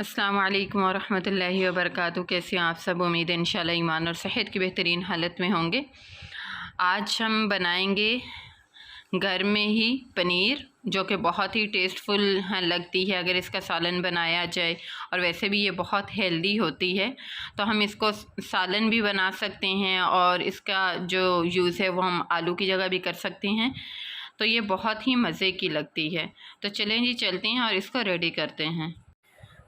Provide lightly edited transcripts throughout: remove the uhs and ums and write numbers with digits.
अस्सलाम वालेकुम वरहमतुल्लाहि वबरकातुहू। कैसे हैं आप सब? उम्मीद है इंशाल्लाह ईमान और सेहत की बेहतरीन हालत में होंगे। आज हम बनाएंगे घर में ही पनीर, जो कि बहुत ही टेस्टफुल लगती है अगर इसका सालन बनाया जाए, और वैसे भी ये बहुत हेल्दी होती है। तो हम इसको सालन भी बना सकते हैं और इसका जो यूज़ है वो हम आलू की जगह भी कर सकते हैं। तो ये बहुत ही मज़े की लगती है। तो चलें जी, चलते हैं और इसको रेडी करते हैं।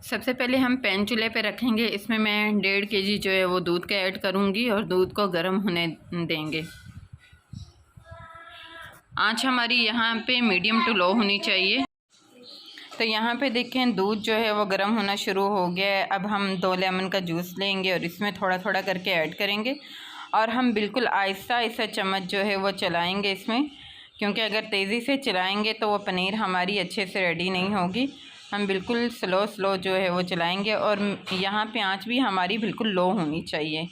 सबसे पहले हम पैन चूल्हे पे रखेंगे। इसमें मैं 1.5 kg जो है वो दूध का ऐड करूँगी और दूध को गर्म होने देंगे। आंच हमारी यहाँ पे मीडियम टू लो होनी चाहिए। तो यहाँ पे देखें दूध जो है वो गर्म होना शुरू हो गया है। अब हम 2 लेमन का जूस लेंगे और इसमें थोड़ा थोड़ा करके ऐड करेंगे और हम बिल्कुल आहिस्ता आहिस्ता चम्मच जो है वो चलाएँगे इसमें, क्योंकि अगर तेज़ी से चलाएँगे तो वो पनीर हमारी अच्छे से रेडी नहीं होगी। हम बिल्कुल स्लो जो है वो चलाएंगे और यहाँ पे आंच भी हमारी बिल्कुल लो होनी चाहिए।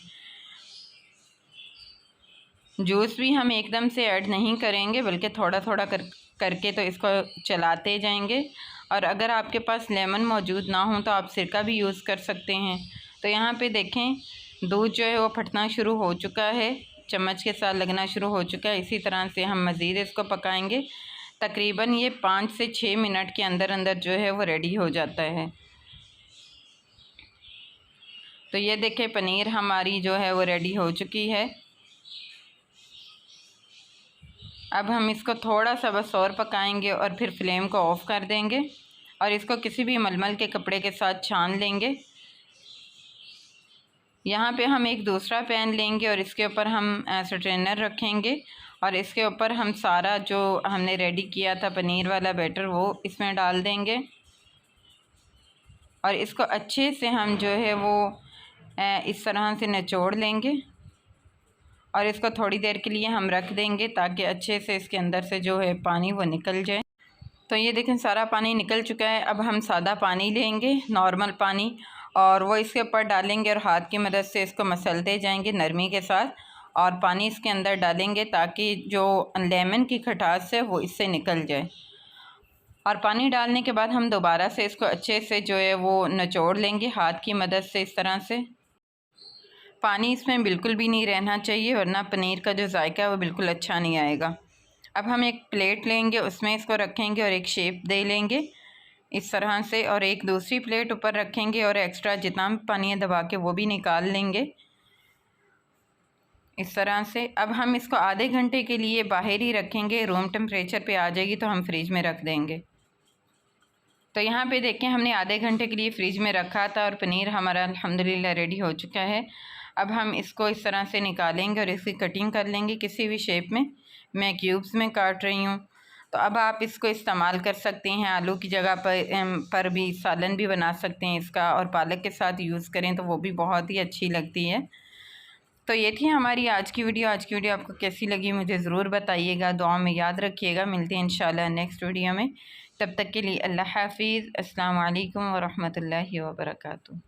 जूस भी हम एकदम से ऐड नहीं करेंगे, बल्कि थोड़ा थोड़ा करके तो इसको चलाते जाएंगे। और अगर आपके पास लेमन मौजूद ना हो तो आप सिरका भी यूज़ कर सकते हैं। तो यहाँ पे देखें दूध जो है वो फटना शुरू हो चुका है, चम्मच के साथ लगना शुरू हो चुका है। इसी तरह से हम मज़ीद इसको पकाएंगे। तकरीबन ये 5 से 6 मिनट के अंदर अंदर जो है वो रेडी हो जाता है। तो ये देखें पनीर हमारी जो है वो रेडी हो चुकी है। अब हम इसको थोड़ा सा बस और पकाएंगे और फिर फ्लेम को ऑफ़ कर देंगे और इसको किसी भी मलमल के कपड़े के साथ छान लेंगे। यहाँ पे हम एक दूसरा पैन लेंगे और इसके ऊपर हम स्ट्रेनर रखेंगे और इसके ऊपर हम सारा जो हमने रेडी किया था पनीर वाला बैटर वो इसमें डाल देंगे और इसको अच्छे से हम जो है वो इस तरह से निचोड़ लेंगे और इसको थोड़ी देर के लिए हम रख देंगे ताकि अच्छे से इसके अंदर से जो है पानी वो निकल जाए। तो ये देखें सारा पानी निकल चुका है। अब हम सादा पानी लेंगे, नॉर्मल पानी, और वो इसके ऊपर डालेंगे और हाथ की मदद से इसको मसलते जाएंगे नरमी के साथ और पानी इसके अंदर डालेंगे ताकि जो लेमन की खटास है वो इससे निकल जाए। और पानी डालने के बाद हम दोबारा से इसको अच्छे से जो है वो निचोड़ लेंगे हाथ की मदद से। इस तरह से पानी इसमें बिल्कुल भी नहीं रहना चाहिए, वरना पनीर का जो जायका है वो बिल्कुल अच्छा नहीं आएगा। अब हम एक प्लेट लेंगे, उसमें इसको रखेंगे और एक शेप दे लेंगे इस तरह से, और एक दूसरी प्लेट ऊपर रखेंगे और एक्स्ट्रा जितना भी पानी है दबा के वो भी निकाल लेंगे इस तरह से। अब हम इसको आधे घंटे के लिए बाहर ही रखेंगे, रूम टेम्परेचर पे आ जाएगी तो हम फ्रिज में रख देंगे। तो यहाँ पे देखें हमने आधे घंटे के लिए फ़्रिज में रखा था और पनीर हमारा अल्हम्दुलिल्लाह रेडी हो चुका है। अब हम इसको इस तरह से निकालेंगे और इसकी कटिंग कर लेंगे किसी भी शेप में। मैं क्यूब्स में काट रही हूँ। तो अब आप इसको इस्तेमाल कर सकते हैं, आलू की जगह पर भी सालन भी बना सकते हैं इसका, और पालक के साथ यूज़ करें तो वो भी बहुत ही अच्छी लगती है। तो ये थी हमारी आज की वीडियो। आज की वीडियो आपको कैसी लगी मुझे ज़रूर बताइएगा, दुआ में याद रखिएगा। मिलते हैं इंशाल्लाह नेक्स्ट वीडियो में। तब तक के लिए अल्लाह हाफिज़। अस्सलाम वालेकुम व रहमतुल्लाहि व बरकातुहू।